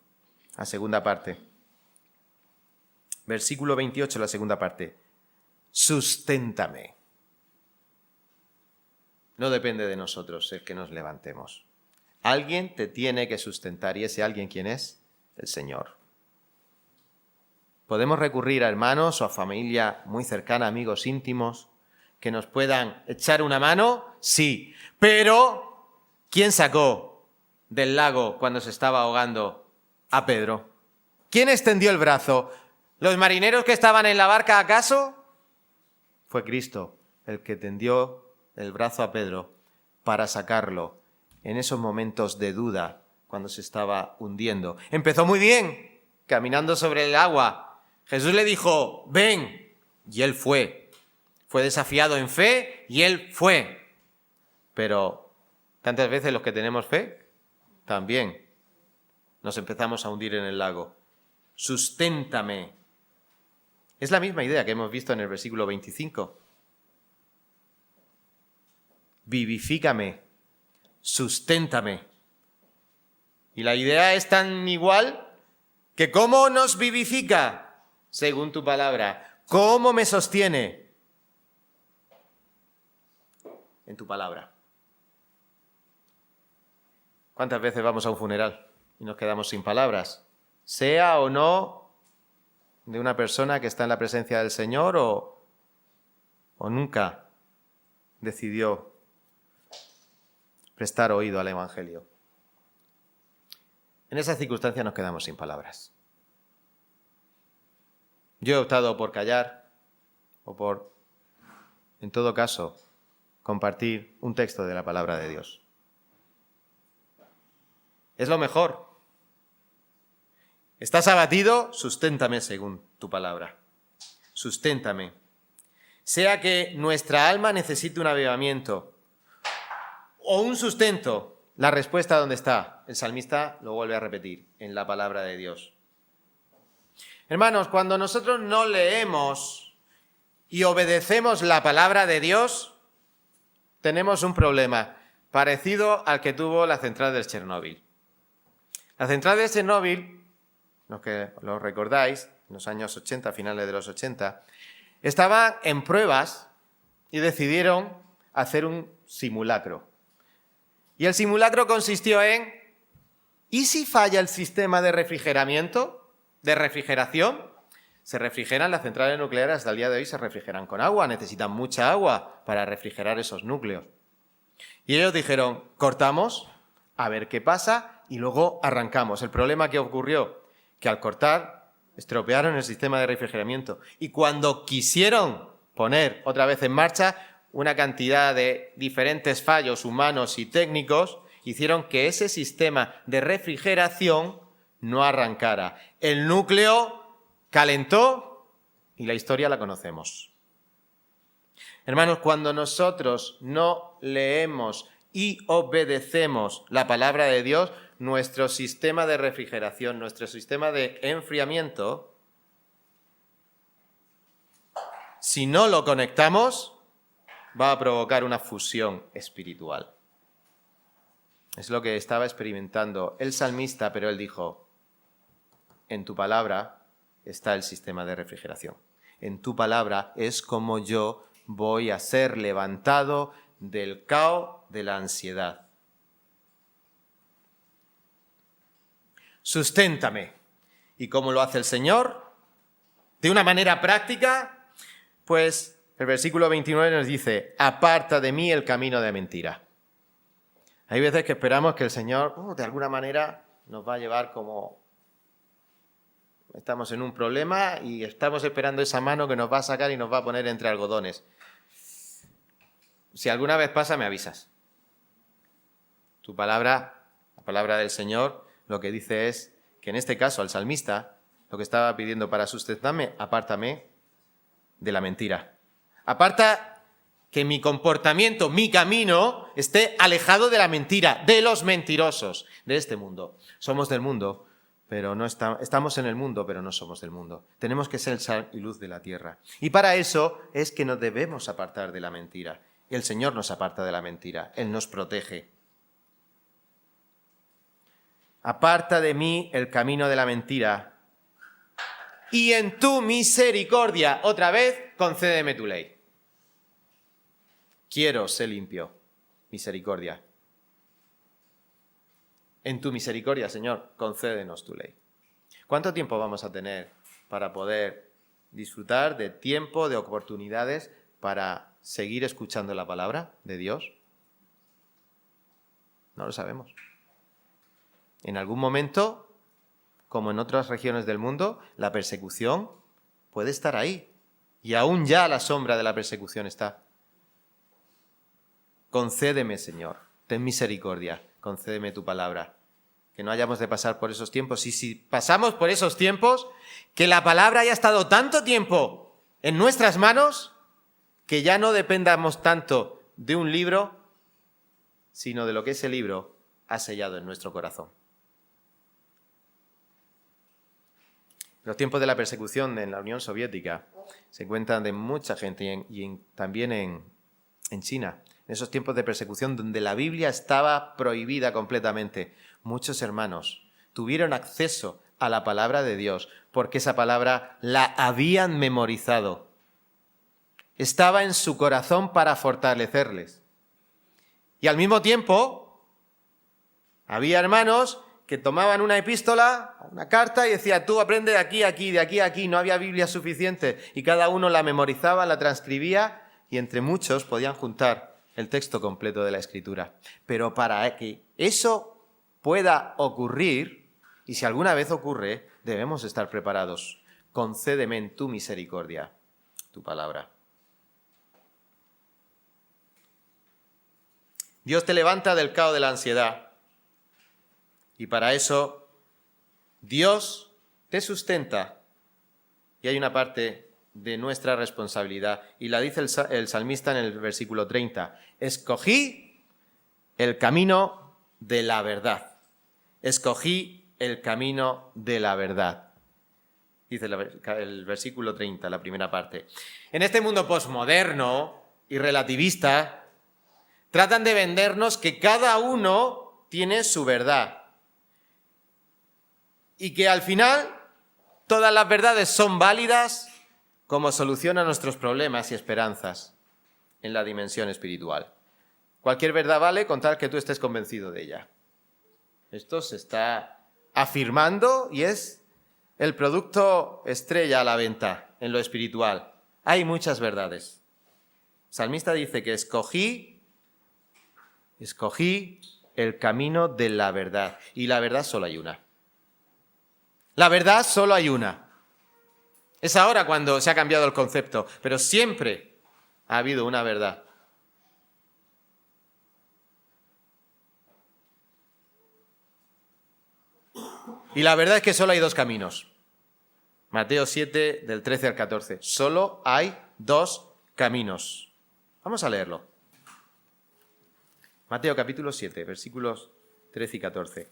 la segunda parte. Versículo 28, la segunda parte. Susténtame. No depende de nosotros el que nos levantemos. Alguien te tiene que sustentar. ¿Y ese alguien quién es? El Señor. Podemos recurrir a hermanos o a familia muy cercana, amigos íntimos, que nos puedan echar una mano, sí. Pero, ¿quién sacó del lago cuando se estaba ahogando a Pedro? ¿Quién extendió el brazo? ¿Los marineros que estaban en la barca acaso? fue Cristo el que tendió el brazo a Pedro para sacarlo en esos momentos de duda cuando se estaba hundiendo. Empezó muy bien, caminando sobre el agua. Jesús le dijo, ven, y él fue. Fue desafiado en fe y él fue. Pero tantas veces los que tenemos fe, también nos empezamos a hundir en el lago. Susténtame. Es la misma idea que hemos visto en el versículo 25. Vivifícame, susténtame. Y la idea es tan igual que ¿cómo nos vivifica? Según tu palabra. ¿Cómo me sostiene? En tu palabra. ¿Cuántas veces vamos a un funeral y nos quedamos sin palabras? Sea o no de una persona que está en la presencia del Señor o nunca decidió prestar oído al Evangelio. En esas circunstancias nos quedamos sin palabras. Yo he optado por callar o por, en todo caso, compartir un texto de la palabra de Dios. Es lo mejor. ¿Estás abatido? Susténtame según tu palabra. Susténtame. Sea que nuestra alma necesite un avivamiento o un sustento, la respuesta ¿dónde está? El salmista lo vuelve a repetir, en la palabra de Dios. Hermanos, cuando nosotros no leemos y obedecemos la palabra de Dios, tenemos un problema parecido al que tuvo la central de Chernóbil. La central de Chernóbil, los que lo recordáis, en los años 80, finales de los 80, estaba en pruebas y decidieron hacer un simulacro. Y el simulacro consistió en, ¿y si falla el sistema de refrigeramiento, de refrigeración? Se refrigeran las centrales nucleares, hasta el día de hoy se refrigeran con agua, necesitan mucha agua para refrigerar esos núcleos. Y ellos dijeron, cortamos, a ver qué pasa, y luego arrancamos. El problema que ocurrió, que al cortar, estropearon el sistema de refrigeramiento. Y cuando quisieron poner otra vez en marcha, una cantidad de diferentes fallos humanos y técnicos hicieron que ese sistema de refrigeración no arrancara. El núcleo calentó y la historia la conocemos. Hermanos, cuando nosotros no leemos y obedecemos la palabra de Dios, nuestro sistema de refrigeración, nuestro sistema de enfriamiento, si no lo conectamos, va a provocar una fusión espiritual. Es lo que estaba experimentando el salmista, pero él dijo, en tu palabra está el sistema de refrigeración. En tu palabra es como yo voy a ser levantado del caos de la ansiedad. Susténtame. ¿Y cómo lo hace el Señor? De una manera práctica, pues el versículo 29 nos dice, aparta de mí el camino de mentira. Hay veces que esperamos que el Señor, de alguna manera, nos va a llevar como estamos en un problema y estamos esperando esa mano que nos va a sacar y nos va a poner entre algodones. Si alguna vez pasa, me avisas. Tu palabra, la palabra del Señor, lo que dice es que en este caso al salmista, lo que estaba pidiendo para sustentarme, apártame de la mentira. Aparta que mi comportamiento, mi camino, esté alejado de la mentira, de los mentirosos, de este mundo. Somos del mundo, pero no estamos en el mundo, pero no somos del mundo. Tenemos que ser sal y luz de la tierra. Y para eso es que nos debemos apartar de la mentira. El Señor nos aparta de la mentira, Él nos protege. Aparta de mí el camino de la mentira y en tu misericordia, otra vez, concédeme tu ley. Quiero ser limpio, misericordia. En tu misericordia, Señor, concédenos tu ley. ¿Cuánto tiempo vamos a tener para poder disfrutar de tiempo, de oportunidades para seguir escuchando la palabra de Dios? No lo sabemos. En algún momento, como en otras regiones del mundo, la persecución puede estar ahí y aún ya a la sombra de la persecución está. Concédeme, Señor, ten misericordia, concédeme tu palabra, que no hayamos de pasar por esos tiempos. Y si pasamos por esos tiempos, que la palabra haya estado tanto tiempo en nuestras manos, que ya no dependamos tanto de un libro, sino de lo que ese libro ha sellado en nuestro corazón. Los tiempos de la persecución en la Unión Soviética se cuentan de mucha gente y también en China. En esos tiempos de persecución donde la Biblia estaba prohibida completamente, muchos hermanos tuvieron acceso a la palabra de Dios porque esa palabra la habían memorizado. Estaba en su corazón para fortalecerles. Y al mismo tiempo, había hermanos que tomaban una epístola, una carta, y decía, tú aprende de aquí a aquí, de aquí a aquí. No había Biblia suficiente. Y cada uno la memorizaba, la transcribía, y entre muchos podían juntar el texto completo de la Escritura. Pero para que eso pueda ocurrir, y si alguna vez ocurre, debemos estar preparados. Concédeme en tu misericordia tu palabra. Dios te levanta del caos de la ansiedad y para eso Dios te sustenta. Y hay una parte de nuestra responsabilidad y la dice el salmista en el versículo 30. Escogí el camino de la verdad. Escogí el camino de la verdad. Dice el versículo 30, la primera parte. En este mundo posmoderno y relativista, tratan de vendernos que cada uno tiene su verdad y que al final todas las verdades son válidas como solución a nuestros problemas y esperanzas en la dimensión espiritual. Cualquier verdad vale con tal que tú estés convencido de ella. Esto se está afirmando y es el producto estrella a la venta en lo espiritual. Hay muchas verdades. El salmista dice que escogí el camino de la verdad. Y la verdad solo hay una. La verdad solo hay una. Es ahora cuando se ha cambiado el concepto, pero siempre ha habido una verdad. Y la verdad es que solo hay dos caminos. Mateo 7, del 13 al 14. Solo hay dos caminos. Vamos a leerlo. Mateo capítulo 7, versículos 13 y 14.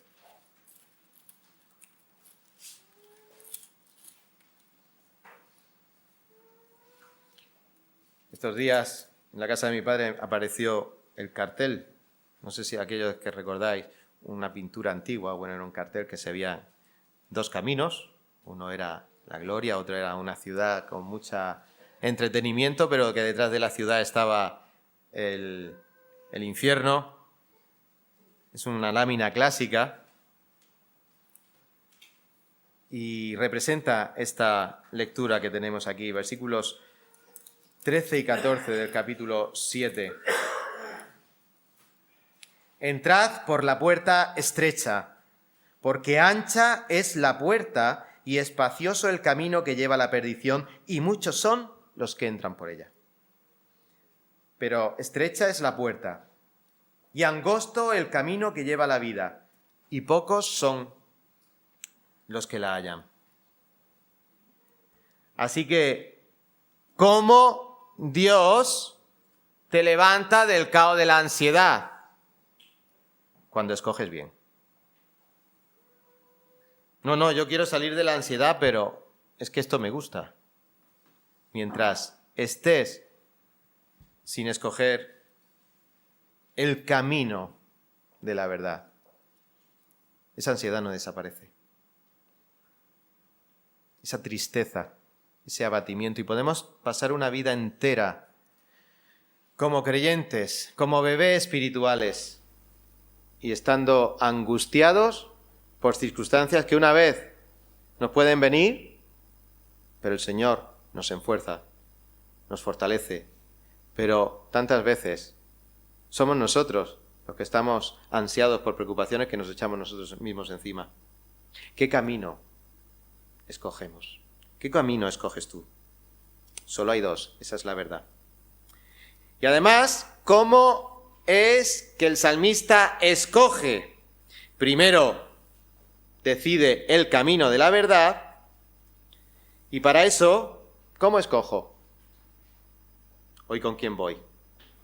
Estos días en la casa de mi padre apareció el cartel, no sé si aquellos que recordáis, una pintura antigua, bueno, era un cartel que se veía dos caminos, uno era la gloria, otro era una ciudad con mucho entretenimiento, pero que detrás de la ciudad estaba el infierno. Es una lámina clásica y representa esta lectura que tenemos aquí, versículos 13 y 14 del capítulo 7. Entrad por la puerta estrecha, porque ancha es la puerta y espacioso el camino que lleva a la perdición, y muchos son los que entran por ella. Pero estrecha es la puerta y angosto el camino que lleva a la vida, y pocos son los que la hallan. Así que, ¿cómo Dios te levanta del caos de la ansiedad? Cuando escoges bien. No, yo quiero salir de la ansiedad, pero es que esto me gusta. Mientras estés sin escoger el camino de la verdad, esa ansiedad no desaparece. Esa tristeza, ese abatimiento. Y podemos pasar una vida entera como creyentes, como bebés espirituales, y estando angustiados por circunstancias que una vez nos pueden venir, pero el Señor nos enfuerza, nos fortalece. Pero tantas veces somos nosotros los que estamos ansiados por preocupaciones que nos echamos nosotros mismos encima. ¿Qué camino escogemos? ¿Qué camino escoges tú? Solo hay dos, esa es la verdad. Y además, ¿cómo es que el salmista escoge? Primero, decide el camino de la verdad, y para eso, ¿cómo escojo? ¿Hoy con quién voy?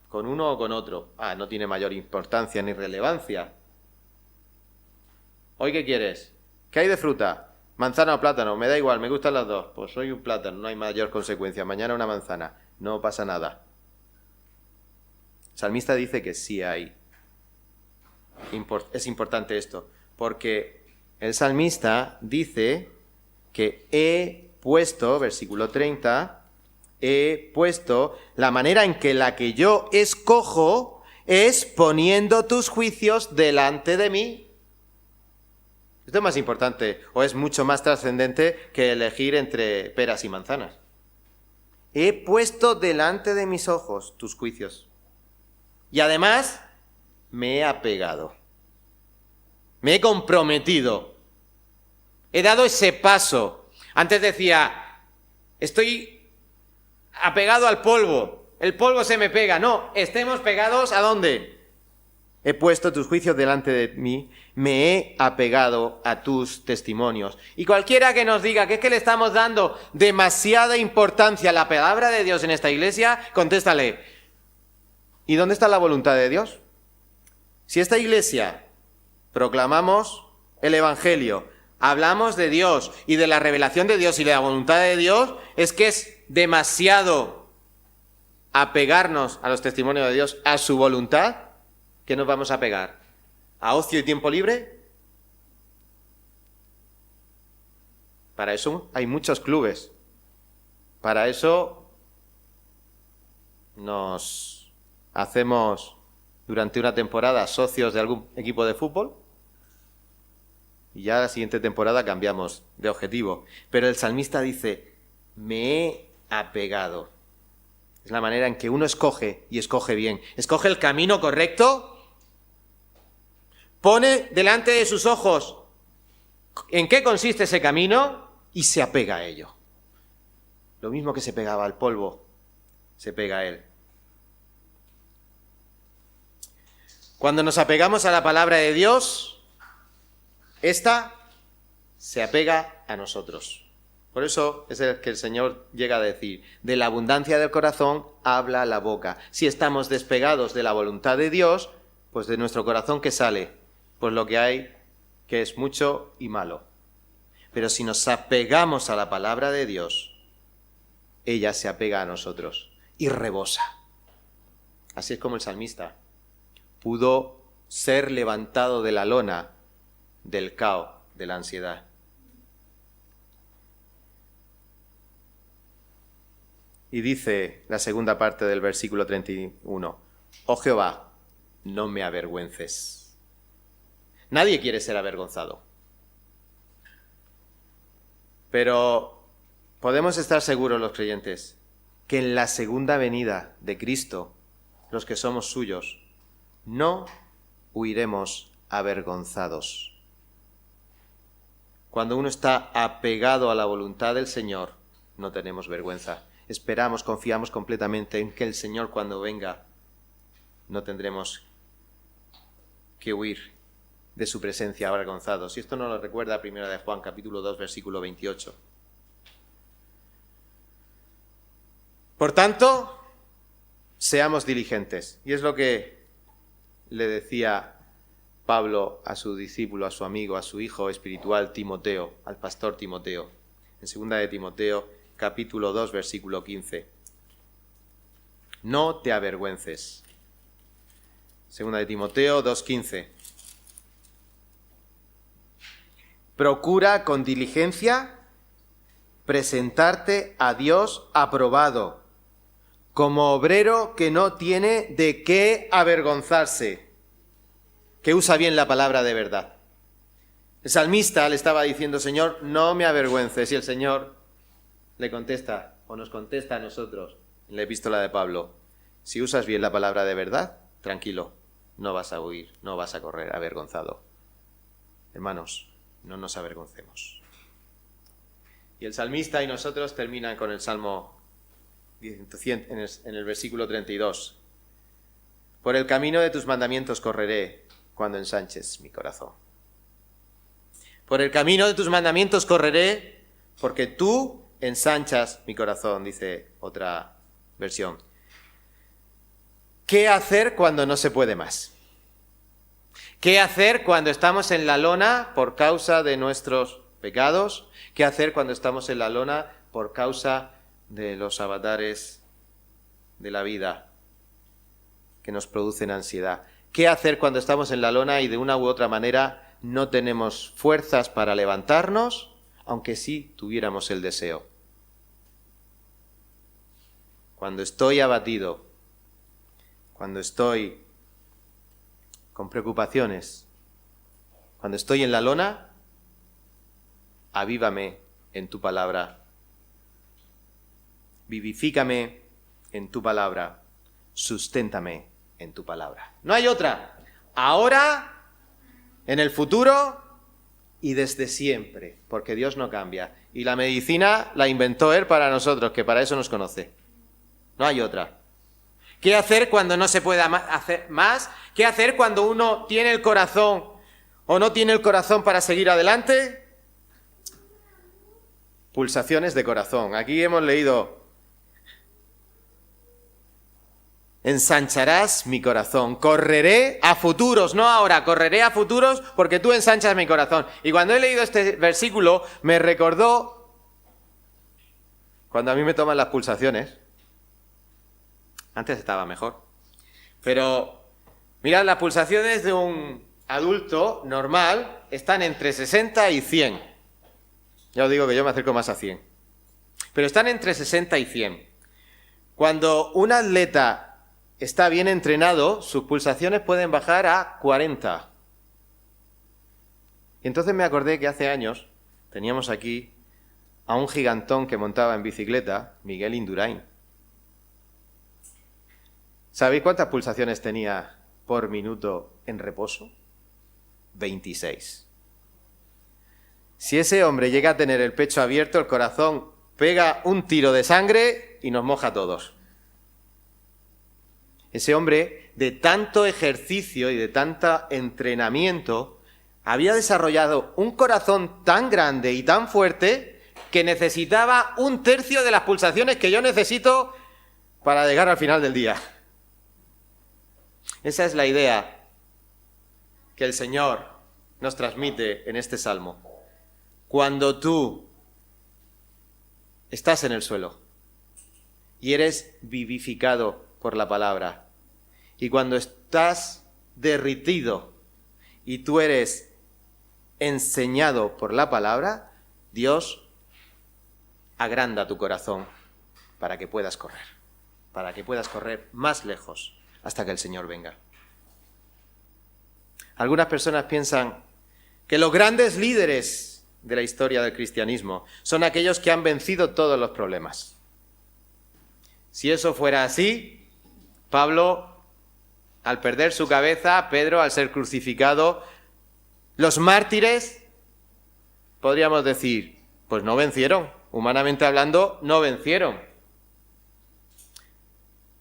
¿Con uno o con otro? No tiene mayor importancia ni relevancia. ¿Hoy qué quieres? ¿Qué hay de fruta? ¿Manzana o plátano? Me da igual, me gustan las dos. Pues soy un plátano, no hay mayor consecuencia. Mañana una manzana, no pasa nada. El salmista dice que sí hay. Es importante esto, porque el salmista dice que he puesto, versículo 30, he puesto la manera en que la que yo escojo es poniendo tus juicios delante de mí. Esto es más importante o es mucho más trascendente que elegir entre peras y manzanas. He puesto delante de mis ojos tus juicios. Y además me he apegado. Me he comprometido. He dado ese paso. Antes decía, estoy apegado al polvo. El polvo se me pega. No, estemos pegados ¿a dónde? He puesto tus juicios delante de mí, me he apegado a tus testimonios. Y cualquiera que nos diga que es que le estamos dando demasiada importancia a la palabra de Dios en esta iglesia, contéstale, ¿y dónde está la voluntad de Dios? Si esta iglesia proclamamos el Evangelio, hablamos de Dios y de la revelación de Dios y de la voluntad de Dios, es que es demasiado apegarnos a los testimonios de Dios, a su voluntad. ¿Qué nos vamos a pegar? ¿A ocio y tiempo libre? Para eso hay muchos clubes. Para eso nos hacemos durante una temporada socios de algún equipo de fútbol y ya la siguiente temporada cambiamos de objetivo. Pero el salmista dice, me he apegado. Es la manera en que uno escoge y escoge bien. Escoge el camino correcto. Pone delante de sus ojos en qué consiste ese camino y se apega a ello. Lo mismo que se pegaba al polvo, se pega a él. Cuando nos apegamos a la palabra de Dios, esta se apega a nosotros. Por eso es el que el Señor llega a decir, de la abundancia del corazón habla la boca. Si estamos despegados de la voluntad de Dios, pues de nuestro corazón ¿qué sale? Pues lo que hay, que es mucho y malo. Pero si nos apegamos a la palabra de Dios, ella se apega a nosotros y rebosa. Así es como el salmista pudo ser levantado de la lona del caos, de la ansiedad. Y dice la segunda parte del versículo 31, oh Jehová, no me avergüences. Nadie quiere ser avergonzado. Pero podemos estar seguros los creyentes que en la segunda venida de Cristo, los que somos suyos, no huiremos avergonzados. Cuando uno está apegado a la voluntad del Señor, no tenemos vergüenza. Esperamos, confiamos completamente en que el Señor cuando venga no tendremos que huir de su presencia avergonzados. Y esto nos lo recuerda 1 de Juan, capítulo 2, versículo 28. Por tanto, seamos diligentes. Y es lo que le decía Pablo a su discípulo, a su amigo, a su hijo espiritual Timoteo, al pastor Timoteo. En 2 de Timoteo, capítulo 2, versículo 15. No te avergüences. 2 de Timoteo 2:15. Procura con diligencia presentarte a Dios aprobado, como obrero que no tiene de qué avergonzarse, que usa bien la palabra de verdad. El salmista le estaba diciendo, Señor, no me avergüences, y el Señor le contesta, o nos contesta a nosotros, en la epístola de Pablo, si usas bien la palabra de verdad, tranquilo, no vas a huir, no vas a correr avergonzado. Hermanos, no nos avergoncemos. Y el salmista y nosotros terminan con el Salmo en el versículo 32. Por el camino de tus mandamientos correré cuando ensanches mi corazón. Por el camino de tus mandamientos correré porque tú ensanchas mi corazón, dice otra versión. ¿Qué hacer cuando no se puede más? ¿Qué hacer cuando estamos en la lona por causa de nuestros pecados? ¿Qué hacer cuando estamos en la lona por causa de los avatares de la vida que nos producen ansiedad? ¿Qué hacer cuando estamos en la lona y de una u otra manera no tenemos fuerzas para levantarnos, aunque sí tuviéramos el deseo? Cuando estoy abatido, cuando estoy con preocupaciones, cuando estoy en la lona, avívame en tu palabra. Vivifícame en tu palabra. Susténtame en tu palabra. No hay otra. Ahora, en el futuro y desde siempre, porque Dios no cambia. Y la medicina la inventó Él para nosotros, que para eso nos conoce. No hay otra. ¿Qué hacer cuando no se pueda hacer más? ¿Qué hacer cuando uno tiene el corazón o no tiene el corazón para seguir adelante? Pulsaciones de corazón. Aquí hemos leído: ensancharás mi corazón. Correré a futuros, no ahora, correré a futuros porque tú ensanchas mi corazón. Y cuando he leído este versículo me recordó cuando a mí me toman las pulsaciones. Antes estaba mejor. Pero mirad, las pulsaciones de un adulto normal están entre 60 y 100. Ya os digo que yo me acerco más a 100. Pero están entre 60 y 100. Cuando un atleta está bien entrenado, sus pulsaciones pueden bajar a 40. Y entonces me acordé que hace años teníamos aquí a un gigantón que montaba en bicicleta, Miguel Indurain. ¿Sabéis cuántas pulsaciones tenía por minuto en reposo? 26. Si ese hombre llega a tener el pecho abierto, el corazón pega un tiro de sangre y nos moja a todos. Ese hombre, de tanto ejercicio y de tanto entrenamiento, había desarrollado un corazón tan grande y tan fuerte que necesitaba 1/3 de las pulsaciones que yo necesito para llegar al final del día. Esa es la idea que el Señor nos transmite en este salmo. Cuando tú estás en el suelo y eres vivificado por la palabra, y cuando estás derritido y tú eres enseñado por la palabra, Dios agranda tu corazón para que puedas correr más lejos hasta que el Señor venga. Algunas personas piensan que los grandes líderes de la historia del cristianismo son aquellos que han vencido todos los problemas. Si eso fuera así, Pablo, al perder su cabeza, Pedro, al ser crucificado, los mártires, podríamos decir, pues no vencieron, humanamente hablando, no vencieron.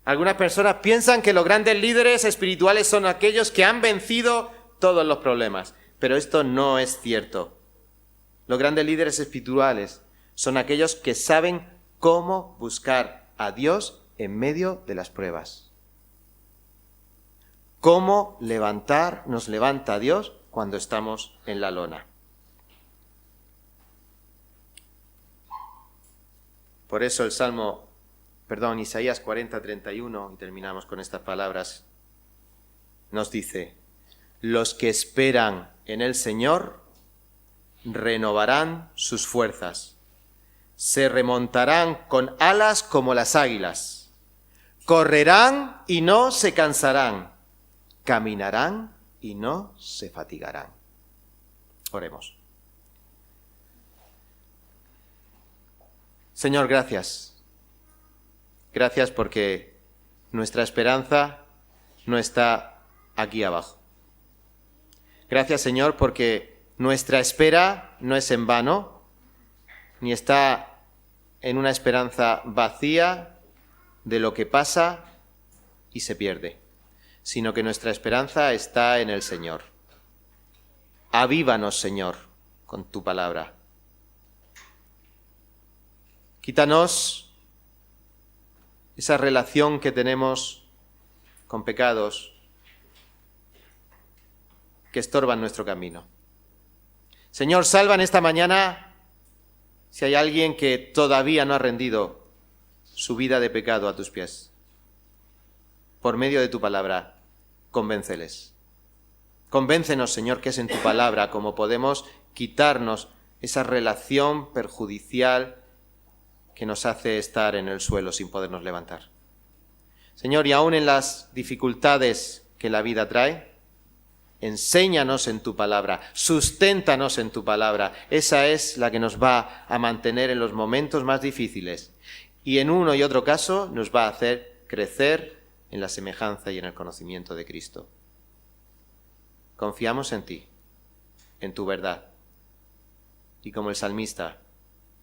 Algunas personas piensan que los grandes líderes espirituales son aquellos que han vencido todos los problemas, pero esto no es cierto. Los grandes líderes espirituales son aquellos que saben cómo buscar a Dios en medio de las pruebas. Cómo nos levanta Dios cuando estamos en la lona. Por eso Isaías 40:31, y terminamos con estas palabras, nos dice: los que esperan en el Señor renovarán sus fuerzas, se remontarán con alas como las águilas, correrán y no se cansarán, caminarán y no se fatigarán. Oremos. Señor, gracias. Gracias porque nuestra esperanza no está aquí abajo. Gracias, Señor, porque nuestra espera no es en vano, ni está en una esperanza vacía de lo que pasa y se pierde, sino que nuestra esperanza está en el Señor. Avívanos, Señor, con tu palabra. Quítanos esa relación que tenemos con pecados que estorban nuestro camino. Señor, salva en esta mañana si hay alguien que todavía no ha rendido su vida de pecado a tus pies. Por medio de tu palabra, convénceles. Convéncenos, Señor, que es en tu palabra como podemos quitarnos esa relación perjudicial que nos hace estar en el suelo sin podernos levantar. Señor, y aún en las dificultades que la vida trae, enséñanos en tu palabra, susténtanos en tu palabra. Esa es la que nos va a mantener en los momentos más difíciles y en uno y otro caso nos va a hacer crecer en la semejanza y en el conocimiento de Cristo. Confiamos en ti, en tu verdad, y como el salmista,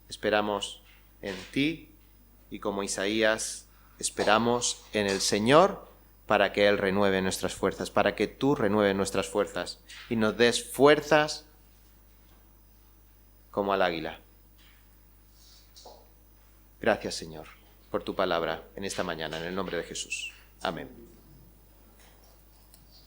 esperamos en ti, y como Isaías, esperamos en el Señor para que Él renueve nuestras fuerzas, para que tú renueves nuestras fuerzas y nos des fuerzas como al águila. Gracias, Señor, por tu palabra en esta mañana, en el nombre de Jesús. Amén.